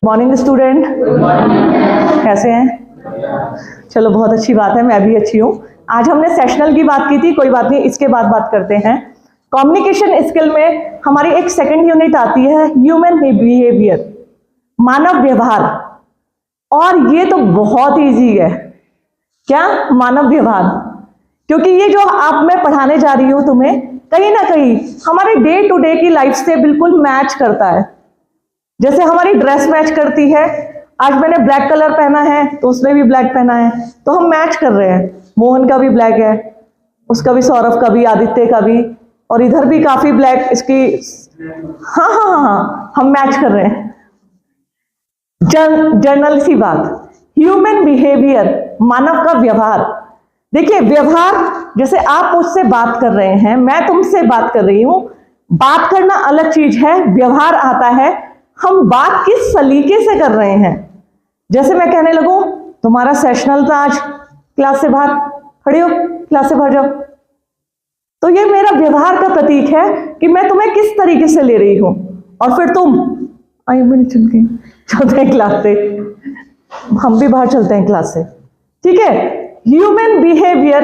Morning student, कैसे हैं? चलो बहुत अच्छी बात है, मैं भी अच्छी हूँ। आज हमने सेशनल की बात की थी, कोई बात नहीं, इसके बाद बात करते हैं। कम्युनिकेशन स्किल में हमारी एक सेकंड यूनिट आती है, ह्यूमन बिहेवियर, मानव व्यवहार। और ये तो बहुत इजी है। क्या? मानव व्यवहार। क्योंकि ये जो आप मैं पढ़ाने जा रही हूँ तुम्हें, कहीं ना कहीं हमारे डे टू डे की लाइफ से बिल्कुल मैच करता है। जैसे हमारी ड्रेस मैच करती है, आज मैंने ब्लैक कलर पहना है तो उसने भी ब्लैक पहना है, तो हम मैच कर रहे हैं। मोहन का भी ब्लैक है, उसका भी, सौरभ का भी, आदित्य का भी, और इधर भी काफी ब्लैक इसकी। हाँ हाँ हाँ हाँ, हम मैच कर रहे हैं। जनरल सी बात, ह्यूमन बिहेवियर, मानव का व्यवहार। देखिए व्यवहार, जैसे आप मुझसे बात कर रहे हैं, मैं तुमसे बात कर रही हूं, बात करना अलग चीज है, व्यवहार आता है हम बात किस सलीके से कर रहे हैं। जैसे मैं कहने लगूं तुम्हारा सेशनल था आज, क्लास से बाहर खड़े हो, क्लास से बाहर जाओ, तो ये मेरा व्यवहार का प्रतीक है कि मैं तुम्हें किस तरीके से ले रही हूं। और फिर तुम आई मैंने चल के चलते हैं क्लास से, हम भी बाहर चलते हैं क्लास से, ठीक है। ह्यूमन बिहेवियर,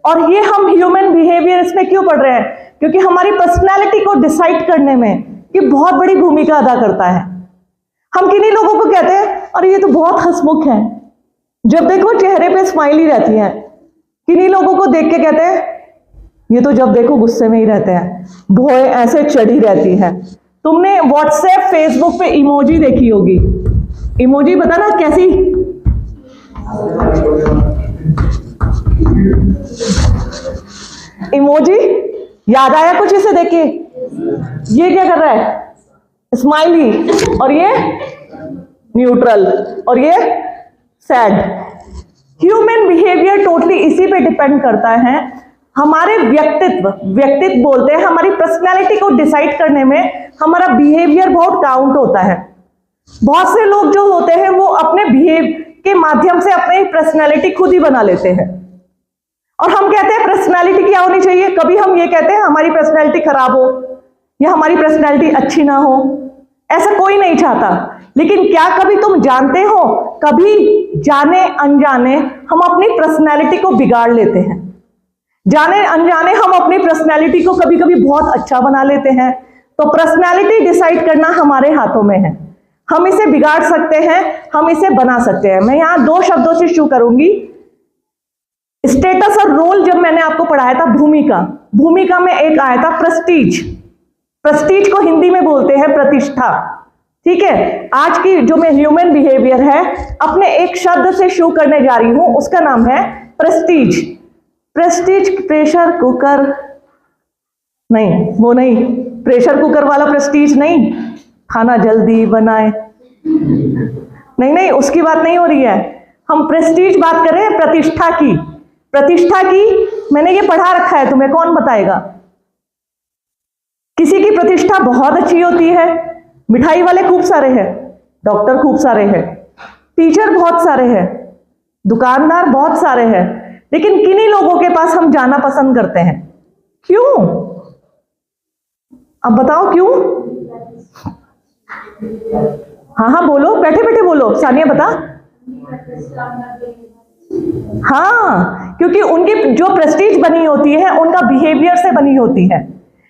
और ये हम ह्यूमन बिहेवियर इसमें क्यों पढ़ रहे हैं? क्योंकि हमारी पर्सनैलिटी को डिसाइड करने में ये बहुत बड़ी भूमिका अदा करता है। हम किन्हीं लोगों को कहते हैं और ये तो बहुत हंसमुख है, जब देखो चेहरे पे स्माइल ही रहती है। किन्हीं लोगों को देख के कहते हैं ये तो जब देखो गुस्से में ही रहते हैं, भोए ऐसे चढ़ी रहती है। तुमने व्हाट्सएप फेसबुक पे इमोजी देखी होगी, इमोजी बता ना कैसी? इमोजी याद आया कुछ इसे देख के? ये क्या कर रहा है? स्माइली, और ये न्यूट्रल, और ये सैड। ह्यूमन बिहेवियर टोटली इसी पे डिपेंड करता है। हमारे व्यक्तित्व बोलते हैं, हमारी पर्सनैलिटी को डिसाइड करने में हमारा बिहेवियर बहुत काउंट होता है। बहुत से लोग जो होते हैं वो अपने बिहेव के माध्यम से अपनी पर्सनैलिटी खुद ही बना लेते हैं, और हम कहते हैं पर्सनैलिटी क्या होनी चाहिए। कभी हम ये कहते हैं हमारी पर्सनैलिटी खराब हो या हमारी पर्सनैलिटी अच्छी ना हो, ऐसा कोई नहीं चाहता। लेकिन क्या कभी तुम जानते हो, कभी जाने अनजाने हम अपनी पर्सनैलिटी को बिगाड़ लेते हैं। जाने अनजाने हम अपनी पर्सनैलिटी को कभी कभी बहुत अच्छा बना लेते हैं। तो पर्सनैलिटी डिसाइड करना हमारे हाथों में है। हम इसे बिगाड़ सकते हैं, हम इसे बना सकते हैं। मैं यहां दो शब्दों से शुरू करूंगी। स्टेटस और रोल जब मैंने आपको पढ़ाया था, भूमिका में एक आया था प्रेस्टीज। प्रेस्टीज को हिंदी में बोलते हैं प्रतिष्ठा, ठीक है। आज की जो मैं ह्यूमन बिहेवियर है अपने एक शब्द से शुरू करने जा रही हूं, उसका नाम है प्रेस्टीज। प्रेस्टीज प्रेशर कुकर नहीं, वो नहीं, प्रेशर कुकर वाला प्रेस्टीज नहीं, खाना जल्दी बनाए नहीं नहीं, उसकी बात नहीं हो रही है। हम प्रेस्टीज बात कर रहे हैं प्रतिष्ठा की। प्रतिष्ठा की मैंने ये पढ़ा रखा है, तुम्हें कौन बताएगा? किसी की प्रतिष्ठा बहुत अच्छी होती है, मिठाई वाले खूब सारे हैं, डॉक्टर खूब सारे हैं, टीचर बहुत सारे हैं, दुकानदार बहुत सारे हैं, लेकिन किन्हीं लोगों के पास हम जाना पसंद करते हैं। क्यों? अब बताओ क्यों? हाँ हाँ बोलो, बैठे बैठे बोलो, सानिया बता। हाँ, क्योंकि उनकी जो प्रेस्टीज बनी होती है उनका बिहेवियर से बनी होती है।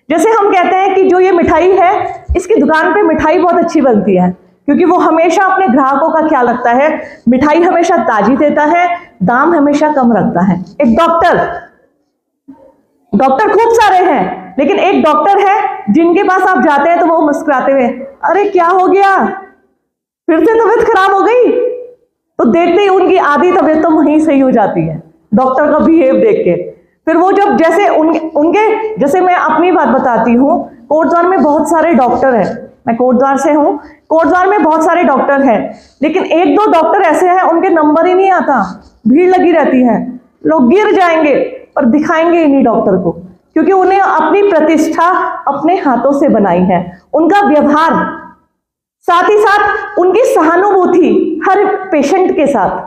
जैसे हम कहते हैं कि जो ये मिठाई है, इसकी दुकान पे मिठाई बहुत अच्छी बनती है, क्योंकि वो हमेशा अपने ग्राहकों का ख्याल रखता है, मिठाई हमेशा ताजी देता है, दाम हमेशा कम रखता है। एक डॉक्टर खूब सारे हैं, लेकिन एक डॉक्टर है जिनके पास आप जाते हैं तो वो मुस्कुराते हुए, अरे क्या हो गया, फिर से तबीयत खराब हो गई, तो देखते ही उनकी आधी तबीयत तो वहीं सही हो जाती है डॉक्टर का बिहेव देख के। फिर वो जब जैसे उनके जैसे मैं अपनी बात बताती हूँ, कोटद्वार में बहुत सारे डॉक्टर हैं, मैं कोटद्वार से हूँ, कोटद्वार में बहुत सारे डॉक्टर हैं, लेकिन एक दो डॉक्टर ऐसे हैं उनके नंबर ही नहीं आता, भीड़ लगी रहती है, लोग गिर जाएंगे पर दिखाएंगे ही नहीं डॉक्टर को, क्योंकि उन्हें अपनी प्रतिष्ठा अपने हाथों से बनाई है। उनका व्यवहार, साथ ही साथ उनकी सहानुभूति हर पेशेंट के साथ,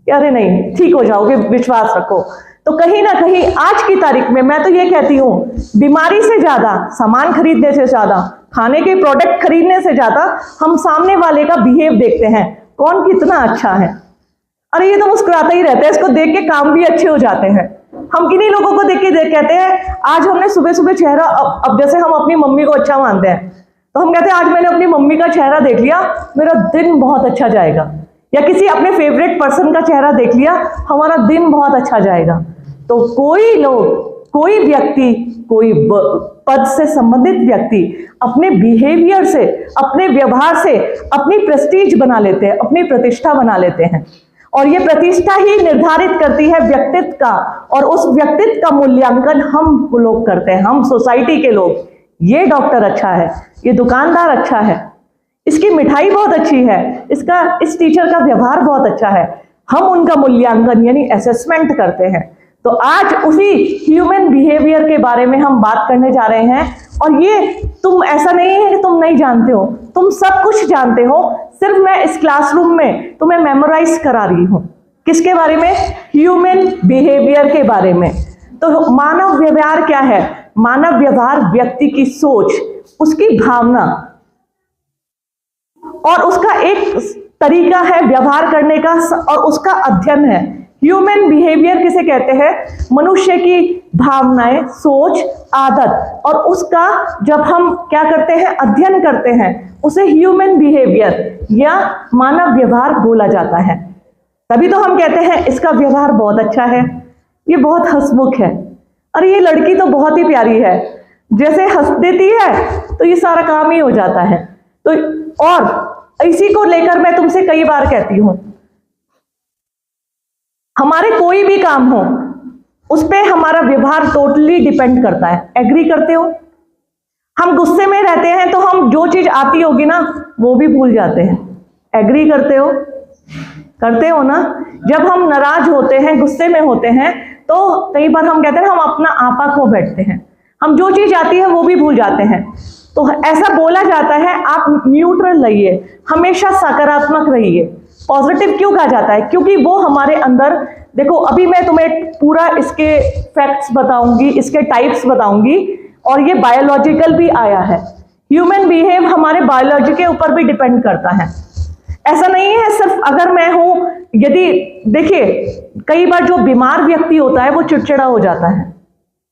अरे नहीं ठीक हो जाओगे, विश्वास रखो। तो कहीं ना कहीं आज की तारीख में मैं तो ये कहती हूँ, बीमारी से ज्यादा, सामान खरीदने से ज्यादा खाने के प्रोडक्ट खरीदने से ज्यादा हम सामने वाले का बिहेव देखते हैं, कौन कितना अच्छा है। अरे ये तो मुस्कुराता ही रहता है, इसको देख के काम भी अच्छे हो जाते हैं। हम किन्हीं लोगों को देख के कहते हैं आज हमने सुबह सुबह चेहरा, अब जैसे हम अपनी मम्मी को अच्छा मानते हैं तो हम कहते हैं आज मैंने अपनी मम्मी का चेहरा देख लिया, मेरा दिन बहुत अच्छा जाएगा। या किसी अपने फेवरेट पर्सन का चेहरा देख लिया, हमारा दिन बहुत अच्छा जाएगा। तो कोई लोग, कोई व्यक्ति, कोई पद से संबंधित व्यक्ति अपने बिहेवियर से, अपने व्यवहार से अपनी प्रेस्टीज बना लेते हैं, अपनी प्रतिष्ठा बना लेते हैं। और ये प्रतिष्ठा ही निर्धारित करती है व्यक्तित्व का, और उस व्यक्तित्व का मूल्यांकन हम लोग करते हैं, हम सोसाइटी के लोग। ये डॉक्टर अच्छा है, ये दुकानदार अच्छा है, इसकी मिठाई बहुत अच्छी है, इस टीचर का व्यवहार बहुत अच्छा है, हम उनका मूल्यांकन यानी असेसमेंट करते हैं। तो आज उसी ह्यूमन बिहेवियर के बारे में हम बात करने जा रहे हैं। और ये तुम, ऐसा नहीं है कि तुम नहीं जानते हो, तुम सब कुछ जानते हो, सिर्फ मैं इस क्लासरूम में तुम्हें मेमोराइज करा रही हूं। किसके बारे में? ह्यूमन बिहेवियर के बारे में। तो मानव व्यवहार क्या है? मानव व्यवहार व्यक्ति की सोच, उसकी भावना और उसका एक तरीका है व्यवहार करने का, और उसका अध्ययन है। ह्यूमन बिहेवियर किसे कहते हैं? मनुष्य की भावनाएं, सोच, आदत, और उसका जब हम क्या करते हैं, अध्ययन करते हैं, उसे ह्यूमन बिहेवियर या मानव व्यवहार बोला जाता है। तभी तो हम कहते हैं इसका व्यवहार बहुत अच्छा है, ये बहुत हंसमुख है, अरे ये लड़की तो बहुत ही प्यारी है, जैसे हंस देती है तो ये सारा काम ही हो जाता है। तो और इसी को लेकर मैं तुमसे कई बार कहती हूं, हमारे कोई भी काम हो उस पे हमारा व्यवहार टोटली डिपेंड करता है। एग्री करते हो? हम गुस्से में रहते हैं तो हम जो चीज आती होगी ना वो भी भूल जाते हैं। एग्री करते हो? करते हो ना? जब हम नाराज होते हैं, गुस्से में होते हैं, तो कई बार हम कहते हैं हम अपना आपा खो बैठते हैं, हम जो चीज आती है वो भी भूल जाते हैं। तो ऐसा बोला जाता है आप न्यूट्रल रहिए, हमेशा सकारात्मक रहिए। पॉजिटिव क्यों कहा जाता है? क्योंकि वो हमारे अंदर, देखो अभी मैं तुम्हें पूरा इसके फैक्ट्स बताऊंगी, इसके टाइप्स बताऊंगी, और ये बायोलॉजिकल भी आया है। ह्यूमन बिहेव हमारे बायोलॉजी के ऊपर भी डिपेंड करता है। ऐसा नहीं है सिर्फ अगर मैं हूं, यदि देखिए कई बार जो बीमार व्यक्ति होता है वो चिड़चिड़ा हो जाता है,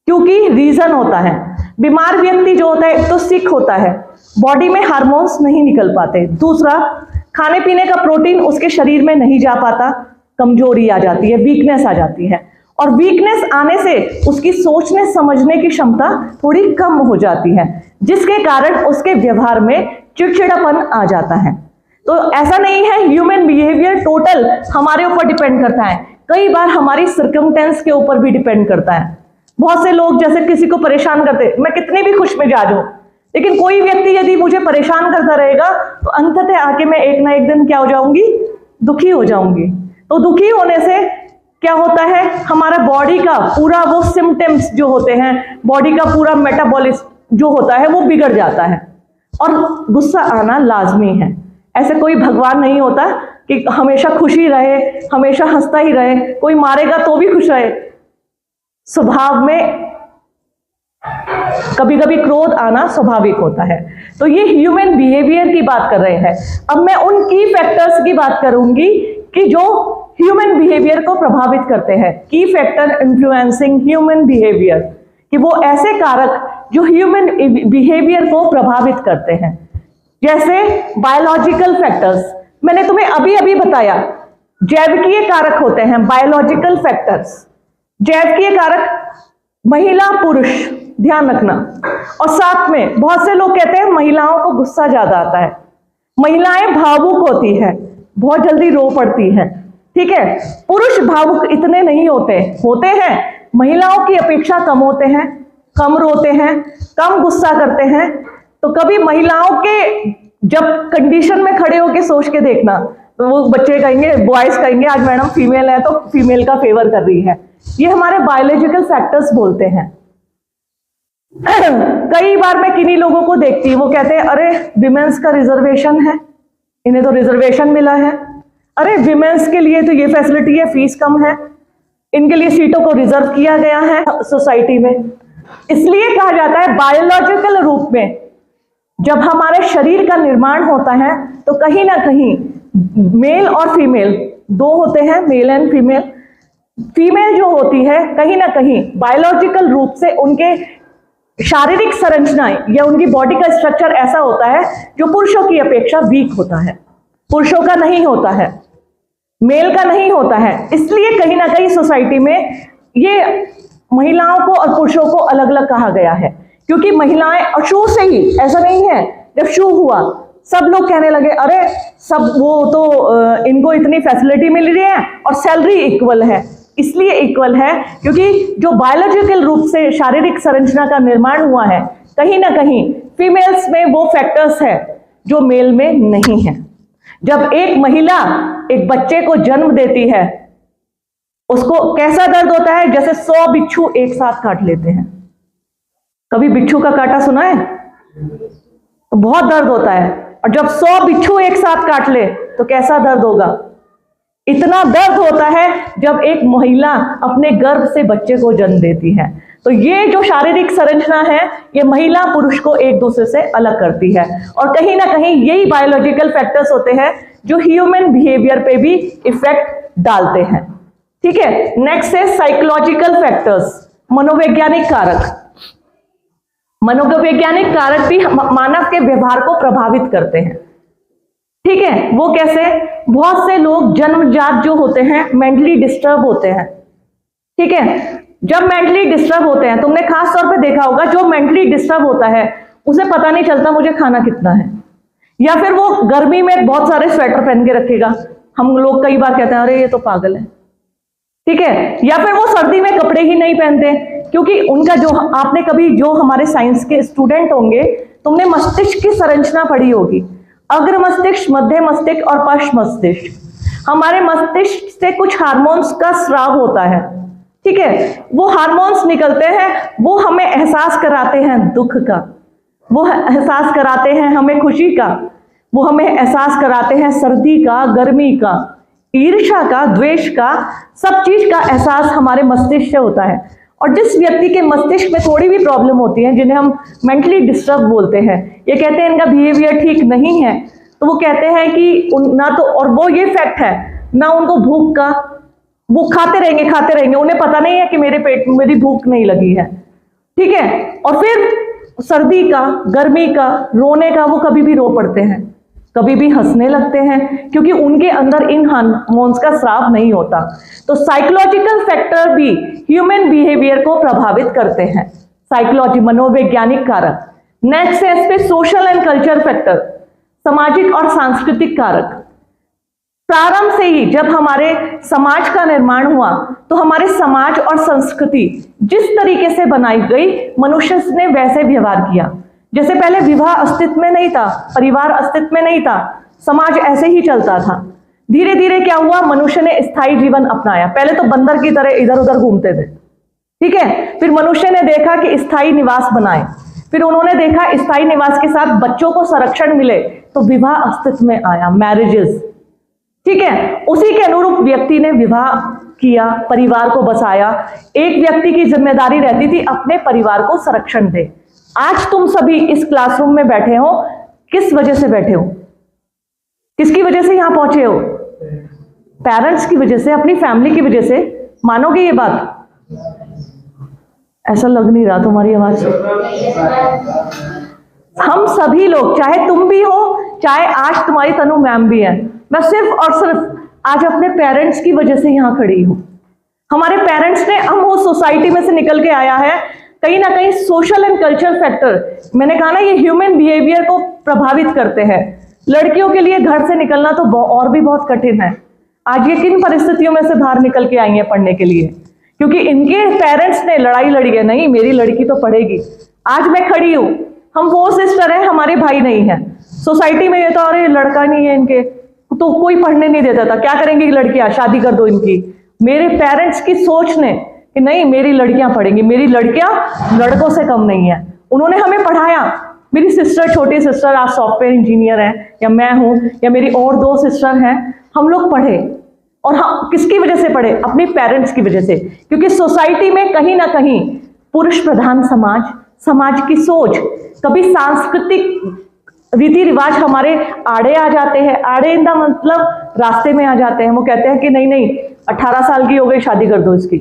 क्योंकि रीजन होता है। बीमार व्यक्ति जो होता है, एक तो सिक होता है, बॉडी में हार्मोन्स नहीं निकल पाते, दूसरा खाने पीने का प्रोटीन उसके शरीर में नहीं जा पाता, कमजोरी आ जाती है, वीकनेस आ जाती है, और वीकनेस आने से उसकी सोचने समझने की क्षमता थोड़ी कम हो जाती है, जिसके कारण उसके व्यवहार में चिड़चिड़ापन आ जाता है। तो ऐसा नहीं है, ह्यूमन बिहेवियर टोटल हमारे ऊपर डिपेंड करता है, कई बार हमारी सर्कमस्टेंस के ऊपर भी डिपेंड करता है। बहुत से लोग जैसे किसी को परेशान करते, मैं कितनी भी खुश मिजाज हूं, लेकिन कोई व्यक्ति यदि मुझे परेशान करता रहेगा तो अंततः आके मैं एक ना एक दिन क्या हो जाऊंगी? दुखी हो जाऊंगी। तो दुखी होने से क्या होता है, हमारा बॉडी का पूरा वो सिम्टम्स जो होते हैं, बॉडी का पूरा मेटाबॉलिज्म जो होता है वो बिगड़ जाता है, और गुस्सा आना लाजमी है। ऐसे कोई भगवान नहीं होता कि हमेशा खुशी रहे, हमेशा हंसता ही रहे, कोई मारेगा तो भी खुश रहे। स्वभाव में कभी कभी क्रोध आना स्वाभाविक होता है। तो ये ह्यूमन बिहेवियर की बात कर रहे हैं। अब मैं उन की फैक्टर्स की बात करूंगी कि जो ह्यूमन बिहेवियर को प्रभावित करते हैं। की फैक्टर इन्फ्लुएंसिंग ह्यूमन बिहेवियर, कि वो ऐसे कारक जो ह्यूमन बिहेवियर को प्रभावित करते हैं। जैसे बायोलॉजिकल फैक्टर्स, मैंने तुम्हें अभी अभी बताया, जैविकीय कारक होते हैं बायोलॉजिकल फैक्टर्स। जैविकीय कारक महिला पुरुष, ध्यान रखना। और साथ में बहुत से लोग कहते हैं महिलाओं को गुस्सा ज्यादा आता है, महिलाएं भावुक होती है, बहुत जल्दी रो पड़ती है, ठीक है। पुरुष भावुक इतने नहीं होते हैं, महिलाओं की अपेक्षा कम होते हैं, कम रोते हैं, कम गुस्सा करते हैं। तो कभी महिलाओं के जब कंडीशन में खड़े होके सोच के देखना, तो वो बच्चे कहेंगे, बॉयज कहेंगे आज मैडम फीमेल है तो फीमेल का फेवर कर रही है। ये हमारे बायोलॉजिकल फैक्टर्स बोलते हैं। कई बार मैं किन्हीं लोगों को देखती हूँ, वो कहते हैं अरे विमेंस का रिजर्वेशन है, इन्हें तो रिजर्वेशन मिला है, अरे विमेंस के लिए तो ये फैसिलिटी है, फीस कम है, इनके लिए सीटों को रिजर्व किया गया है सोसाइटी में। इसलिए कहा जाता है बायोलॉजिकल रूप में जब हमारे शरीर का निर्माण होता है तो कहीं ना कहीं मेल और फीमेल दो होते हैं, मेल एंड फीमेल। फीमेल जो होती है कहीं ना कहीं बायोलॉजिकल रूप से उनके शारीरिक संरचनाएं या उनकी बॉडी का स्ट्रक्चर ऐसा होता है जो पुरुषों की अपेक्षा वीक होता है, पुरुषों का नहीं होता है, मेल का नहीं होता है। इसलिए कहीं ना कहीं सोसाइटी में ये महिलाओं को और पुरुषों को अलग अलग कहा गया है, क्योंकि महिलाएं, और शुरू से ही ऐसा नहीं है, जब शुरू हुआ सब लोग कहने लगे अरे सब वो तो इनको इतनी फैसिलिटी मिल रही है और सैलरी इक्वल है। इसलिए इक्वल है क्योंकि जो बायोलॉजिकल रूप से शारीरिक संरचना का निर्माण हुआ है कहीं ना कहीं फीमेल्स में वो फैक्टर्स है जो मेल में नहीं है। जब एक महिला एक बच्चे को जन्म देती है उसको कैसा दर्द होता है, जैसे 100 बिच्छू एक साथ काट लेते हैं। कभी बिच्छू का काटा सुना है? तो बहुत दर्द होता है, और जब 100 बिच्छू एक साथ काट ले तो कैसा दर्द होगा। इतना दर्द होता है जब एक महिला अपने गर्भ से बच्चे को जन्म देती है। तो ये जो शारीरिक संरचना है ये महिला पुरुष को एक दूसरे से अलग करती है, और कहीं ना कहीं यही बायोलॉजिकल फैक्टर्स होते हैं जो ह्यूमन बिहेवियर पे भी इफेक्ट डालते हैं। ठीक है, नेक्स्ट है साइकोलॉजिकल फैक्टर्स, मनोवैज्ञानिक कारक। मनोवैज्ञानिक कारक भी मानव के व्यवहार को प्रभावित करते हैं। ठीक है, वो कैसे? बहुत से लोग जन्मजात जो होते हैं मेंटली डिस्टर्ब होते हैं। ठीक है, जब मेंटली डिस्टर्ब होते हैं, तुमने खास तौर पे देखा होगा जो मेंटली डिस्टर्ब होता है उसे पता नहीं चलता मुझे खाना कितना है, या फिर वो गर्मी में बहुत सारे स्वेटर पहन के रखेगा। हम लोग कई बार कहते हैं अरे ये तो पागल है। ठीक है, या फिर वो सर्दी में कपड़े ही नहीं पहनते, क्योंकि उनका जो आपने कभी जो हमारे साइंस के स्टूडेंट होंगे तुमने मस्तिष्क की संरचना पढ़ी होगी, अग्र मस्तिष्क, मध्य मस्तिष्क और पश्च मस्तिष्क। हमारे मस्तिष्क से कुछ हार्मोन्स का स्राव होता है। ठीक है, वो हार्मोन्स निकलते हैं, वो हमें एहसास कराते हैं दुख का, वो एहसास कराते हैं हमें खुशी का, वो हमें एहसास कराते हैं सर्दी का, गर्मी का, ईर्ष्या का, द्वेष का। सब चीज का एहसास हमारे मस्तिष्क से होता है। और जिस व्यक्ति के मस्तिष्क में थोड़ी भी प्रॉब्लम होती है, जिन्हें हम मेंटली डिस्टर्ब बोलते हैं, ये कहते हैं इनका बिहेवियर ठीक नहीं है, तो वो कहते हैं कि ना तो, और वो ये फैक्ट है ना उनको भूख का, वो खाते रहेंगे, उन्हें पता नहीं है कि मेरे पेट में मेरी भूख नहीं लगी है। ठीक है, और फिर सर्दी का, गर्मी का, रोने का, वो कभी भी रो पड़ते हैं, कभी भी हंसने लगते हैं, क्योंकि उनके अंदर इन हार्मोन्स का स्राव नहीं होता। तो साइकोलॉजिकल फैक्टर भी ह्यूमन बिहेवियर को प्रभावित करते हैं, साइकोलॉजी, मनोवैज्ञानिक कारक। नेक्स्ट है इस पे सोशल एंड कल्चर फैक्टर, सामाजिक और सांस्कृतिक कारक। प्रारंभ से ही जब हमारे समाज का निर्माण हुआ तो हमारे समाज और संस्कृति जिस तरीके से बनाई गई, मनुष्य ने वैसे व्यवहार किया। जैसे पहले विवाह अस्तित्व में नहीं था, परिवार अस्तित्व में नहीं था, समाज ऐसे ही चलता था। धीरे धीरे क्या हुआ, मनुष्य ने स्थायी जीवन अपनाया। पहले तो बंदर की तरह इधर उधर घूमते थे। ठीक है, फिर मनुष्य ने देखा कि स्थायी निवास बनाए, फिर उन्होंने देखा स्थायी निवास के साथ बच्चों को संरक्षण मिले, तो विवाह अस्तित्व में आया, मैरिजेस। ठीक है, उसी के अनुरूप व्यक्ति ने विवाह किया, परिवार को बसाया। एक व्यक्ति की जिम्मेदारी रहती थी अपने परिवार को संरक्षण दे। आज तुम सभी इस क्लासरूम में बैठे हो, किस वजह से बैठे हो? किसकी वजह से यहां पहुंचे हो? पेरेंट्स की वजह से, अपनी फैमिली की वजह से। मानोगे ये बात? ऐसा लग नहीं रहा तुम्हारी आवाज से। हम सभी लोग, चाहे तुम भी हो, चाहे आज तुम्हारी तनु मैम भी है, मैं सिर्फ और सिर्फ आज अपने पेरेंट्स की वजह से यहां खड़ी हूं। हमारे पेरेंट्स ने, हम उस सोसाइटी में से निकल के आया है। कहीं ना कहीं सोशल एंड कल्चर फैक्टर, मैंने कहा ना, ये ह्यूमन बिहेवियर को प्रभावित करते हैं। लड़कियों के लिए घर से निकलना तो और भी बहुत कठिन है। आज ये किन परिस्थितियों में से बाहर निकल के आई है पढ़ने के लिए? क्योंकि इनके पेरेंट्स ने लड़ाई लड़ी है, नहीं मेरी लड़की तो पढ़ेगी। आज मैं खड़ी हूं, हम वो सिस्टर हैं, हमारे भाई नहीं है। सोसाइटी में ये तो अरे लड़का नहीं है इनके, तो कोई पढ़ने नहीं देता था, क्या करेंगी लड़कियां, शादी कर दो इनकी। मेरे पेरेंट्स की सोच ने कि नहीं मेरी लड़कियां पढ़ेंगी, मेरी लड़कियां लड़कों से कम नहीं है। उन्होंने हमें पढ़ाया। मेरी सिस्टर, छोटी सिस्टर आज सॉफ्टवेयर इंजीनियर है, या मैं हूं, या मेरी और 2 सिस्टर हैं, हम लोग पढ़े। और हाँ, किसकी वजह से पढ़े? अपनी पेरेंट्स की वजह से। क्योंकि सोसाइटी में कहीं ना कहीं पुरुष प्रधान समाज, समाज की सोच, कभी सांस्कृतिक रीति रिवाज हमारे आड़े आ जाते हैं। आड़े इन द मतलब रास्ते में आ जाते हैं। वो कहते हैं कि नहीं नहीं 18 साल की हो गई, शादी कर दो इसकी,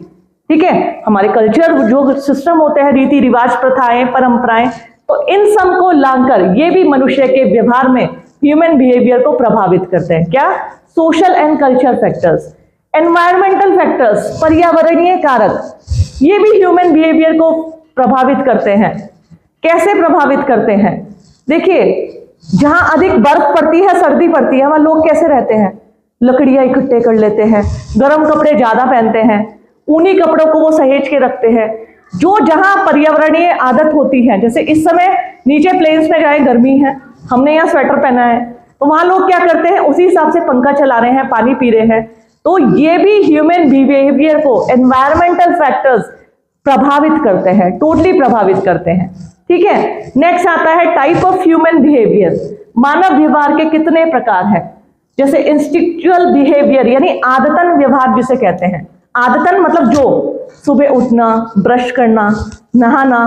ठीक है। हमारे कल्चर जो सिस्टम होते हैं, रीति रिवाज, प्रथाएं, परंपराएं, तो इन सब को लाकर ये भी मनुष्य के व्यवहार में, ह्यूमन बिहेवियर को प्रभावित करते हैं। क्या? Social and culture factors, environmental factors, पर्यावरणीय कारक, ये भी ह्यूमन बिहेवियर को प्रभावित करते हैं। कैसे प्रभावित करते हैं? देखिए, जहां अधिक बर्फ पड़ती है, सर्दी पड़ती है, वहां लोग कैसे रहते हैं? लकड़ियां इकट्ठे कर लेते हैं, गर्म कपड़े ज्यादा पहनते हैं, ऊनी कपड़ों को वो सहेज के रखते हैं। जो जहां पर्यावरणीय आदत होती है, जैसे इस समय नीचे प्लेन्स में जाए, गर्मी है, हमने यहाँ स्वेटर पहना है, तो वहां लोग क्या करते हैं? उसी हिसाब से पंखा चला रहे हैं, पानी पी रहे हैं। तो ये भी ह्यूमन बिहेवियर को एनवायरमेंटल फैक्टर्स प्रभावित करते हैं, टोटली प्रभावित करते हैं, ठीक है। नेक्स्ट आता है टाइप ऑफ ह्यूमन बिहेवियर। मानव व्यवहार के कितने प्रकार हैं? जैसे इंस्टिंक्चुअल बिहेवियर, यानी आदतन व्यवहार जिसे कहते हैं। आदतन मतलब जो सुबह उठना, ब्रश करना, नहाना,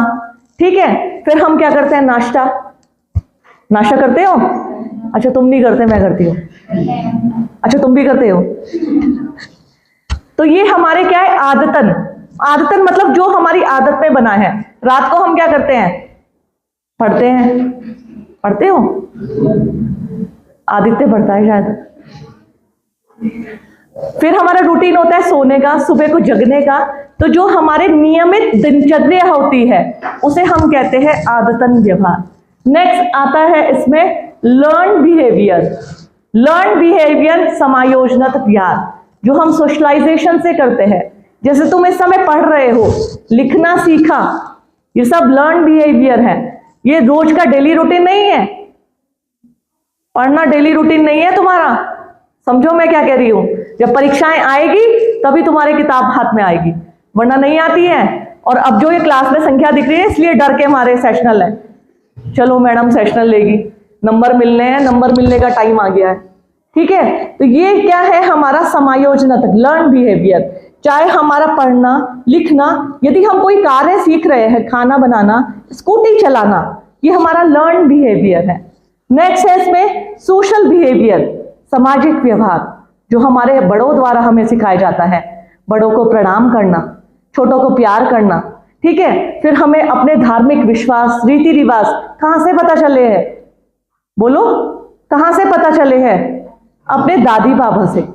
ठीक है। फिर हम क्या करते हैं? नाश्ता करते हो? अच्छा, तुम नहीं करते, मैं करती हूँ। अच्छा, तुम भी करते हो। तो ये हमारे क्या है? आदतन। आदतन मतलब जो हमारी आदत में बना है। रात को हम क्या करते हैं? पढ़ते हैं। पढ़ते हो? आदित्य पढ़ता है शायद। फिर हमारा रूटीन होता है सोने का, सुबह को जगने का। तो जो हमारे नियमित दिनचर्या होती है उसे हम कहते हैं आदतन व्यवहार। नेक्स्ट आता है इसमें लर्न बिहेवियर। लर्न बिहेवियर समायोजनत व्यवहार, जो हम सोशलाइजेशन से करते हैं। जैसे तुम इस समय पढ़ रहे हो, लिखना सीखा, ये सब लर्न बिहेवियर है। ये रोज का डेली रूटीन नहीं है। पढ़ना डेली रूटीन नहीं है तुम्हारा। समझो मैं क्या कह रही हूं। जब परीक्षाएं आएगी तभी तुम्हारी किताब हाथ में आएगी, वरना नहीं आती है। और अब जो ये क्लास में संख्या दिख रही है, इसलिए डर के हमारे सेशनल है। चलो मैडम सेशनल लेगी, नंबर मिलने हैं, नंबर मिलने का टाइम आ गया है, ठीक है। तो ये क्या है? हमारा समायोजनात्मक लर्न बिहेवियर। चाहे हमारा पढ़ना, लिखना, यदि हम कोई कार्य सीख रहे हैं, खाना बनाना, स्कूटी चलाना, ये हमारा लर्न बिहेवियर है। नेक्स्ट है इसमें सोशल बिहेवियर, सामाजिक व्यवहार, जो हमारे बड़ों द्वारा हमें सिखाया जाता है। बड़ों को प्रणाम करना, छोटों को प्यार करना, ठीक है। फिर हमें अपने धार्मिक विश्वास, रीति रिवाज कहां से पता चले हैं? बोलो, कहां से पता चले हैं? अपने दादी बाबा से।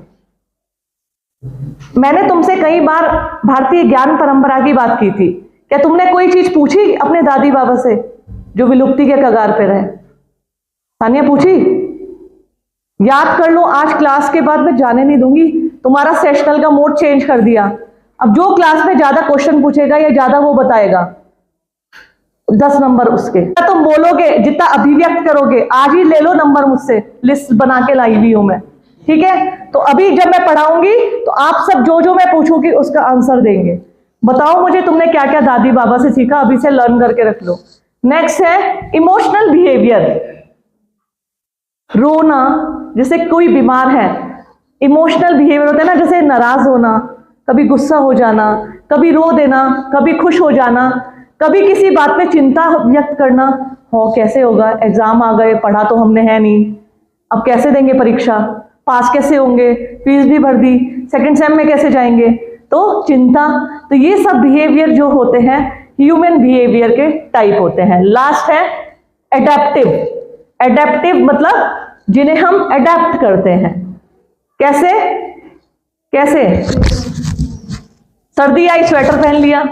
मैंने तुमसे कई बार भारतीय ज्ञान परंपरा की बात की थी। क्या तुमने कोई चीज पूछी अपने दादी बाबा से जो विलुप्ति के कगार पे रहे? तानिया पूछी? याद कर लो, आज क्लास के बाद मैं जाने नहीं दूंगी। तुम्हारा सेशनल का मोड चेंज कर दिया। अब जो क्लास में ज्यादा क्वेश्चन पूछेगा या ज्यादा वो बताएगा, 10 नंबर उसके। तुम बोलोगे, जितना अभिव्यक्त करोगे, आज ही ले लो नंबर मुझसे, लिस्ट बना के लाई हुई हूं मैं, ठीक है। तो अभी जब मैं पढ़ाऊंगी तो आप सब जो जो मैं पूछूंगी उसका आंसर देंगे। बताओ मुझे तुमने क्या क्या दादी बाबा से सीखा, अभी से लर्न करके रख लो। नेक्स्ट है इमोशनल बिहेवियर। रोना, जैसे कोई बीमार है, इमोशनल बिहेवियर होता है ना, जैसे नाराज होना, कभी गुस्सा हो जाना, कभी रो देना, कभी खुश हो जाना, कभी किसी बात में चिंता व्यक्त करना। हो कैसे होगा, एग्जाम आ गए, पढ़ा तो हमने है नहीं, अब कैसे देंगे परीक्षा, पास कैसे होंगे, फीस भी भर दी, सेकंड सेम में कैसे जाएंगे, तो चिंता। तो ये सब बिहेवियर जो होते हैं ह्यूमन बिहेवियर के टाइप होते हैं। लास्ट है एडेप्टिव। एडेप्टिव मतलब जिन्हें हम अडेप्ट करते हैं। कैसे? कैसे? सर्दी आई स्वेटर पहन लिया,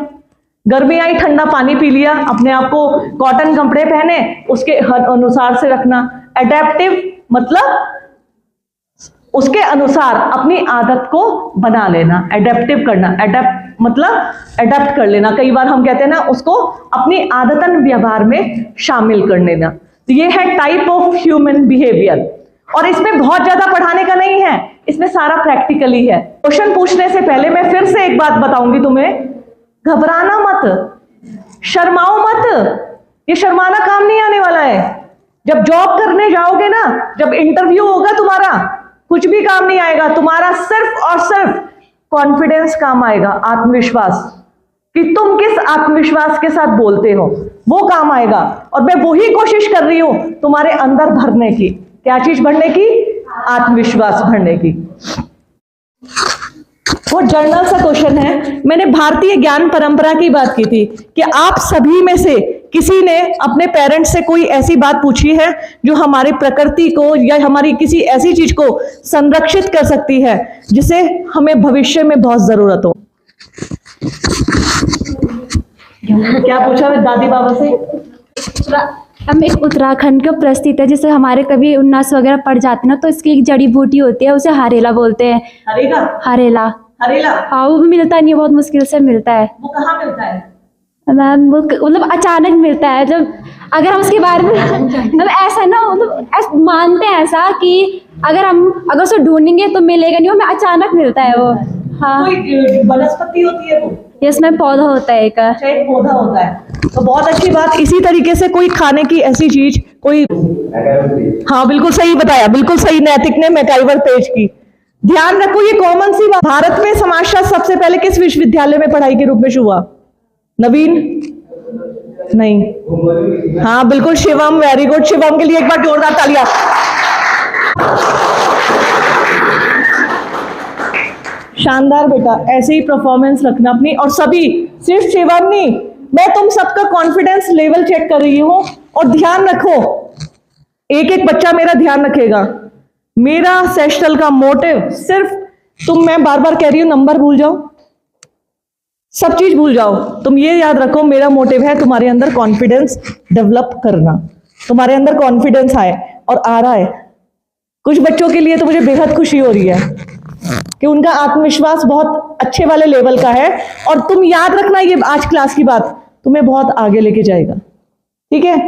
गर्मी आई ठंडा पानी पी लिया, अपने आप को कॉटन कपड़े पहने, उसके अनुसार से रखना। एडेप्टिव मतलब उसके अनुसार अपनी आदत को बना लेना, एडेप्टिव करना। एडेप्ट मतलब एडेप्ट कर लेना। कई बार हम कहते हैं ना, उसको अपनी आदतन व्यवहार में शामिल कर लेना। तो ये है टाइप ऑफ ह्यूमन बिहेवियर। और इसमें बहुत ज्यादा पढ़ाने का नहीं है, इसमें सारा प्रैक्टिकली है। क्वेश्चन पूछने से पहले मैं फिर से एक बात बताऊंगी तुम्हें, घबराना मत, शर्माओ मत। ये शर्माना काम नहीं आने वाला है। जब जॉब करने जाओगे ना, जब इंटरव्यू होगा तुम्हारा, कुछ भी काम नहीं आएगा। तुम्हारा सिर्फ और सिर्फ कॉन्फिडेंस काम आएगा, आत्मविश्वास। कि तुम किस आत्मविश्वास के साथ बोलते हो, वो काम आएगा। और मैं वही कोशिश कर रही हूं तुम्हारे अंदर भरने की। क्या चीज भरने की? आत्मविश्वास भरने की। वो जर्नल सा क्वेश्चन है, मैंने भारतीय ज्ञान परंपरा की बात की थी कि आप सभी में से किसी ने अपने पेरेंट्स से कोई ऐसी बात पूछी है जो हमारी प्रकृति को या हमारी किसी ऐसी चीज को संरक्षित कर सकती है जिसे हमें भविष्य में बहुत जरूरत हो? क्या पूछा दादी बाबा से? हम एक उत्तराखंड का प्रस्थित है, जिसे हमारे कभी उन्नास वगैरह पड़ जाते हैं ना, तो इसकी एक जड़ी बूटी होती है, उसे हरेला बोलते हैं। हरेला? हरेला। हरेला? हाँ, वो मिलता नहीं है, बहुत मुश्किल से मिलता है। वो कहाँ मिलता है मैम? वो मतलब अचानक मिलता है। जब अगर हम उसके बारे में मतलब ऐसा ना, मतलब मानते हैं ऐसा कि अगर उसे ढूंढेंगे तो मिलेगा नहीं, हमें अचानक मिलता है वो। हाँ, कोई वनस्पति होती है वो? इसमें पौधा होता है एक पौधा होता है। तो बहुत अच्छी बात। इसी तरीके से कोई खाने की ऐसी चीज, कोई, हाँ बिल्कुल सही बताया, बिल्कुल सही नैतिक ने मैकाइवर पेज की। ध्यान रखो, ये कॉमन सी बात। भारत में समाजशास्त्र सबसे पहले किस विश्वविद्यालय में पढ़ाई के रूप में शुरू हुआ? नवीन? नहीं। हाँ बिल्कुल, शिवम। वेरी गुड, शिवम के लिए एक बार जोरदार तालियां। शानदार बेटा, ऐसे ही परफॉर्मेंस रखना अपनी। और सभी, सिर्फ शिवम नहीं, मैं तुम सबका कॉन्फिडेंस लेवल चेक कर रही हूं। और ध्यान रखो, एक एक बच्चा मेरा ध्यान रखेगा। मेरा सेशनल का मोटिव सिर्फ मैं बार बार कह रही हूं, नंबर भूल जाओ, सब चीज भूल जाओ, तुम ये याद रखो, मेरा मोटिव है तुम्हारे अंदर कॉन्फिडेंस डेवलप करना। तुम्हारे अंदर कॉन्फिडेंस आए, और आ रहा है। कुछ बच्चों के लिए तो मुझे बेहद खुशी हो रही है कि उनका आत्मविश्वास बहुत अच्छे वाले लेवल का है। और तुम याद रखना, ये आज क्लास की बात तुम्हें बहुत आगे लेके जाएगा। ठीक है?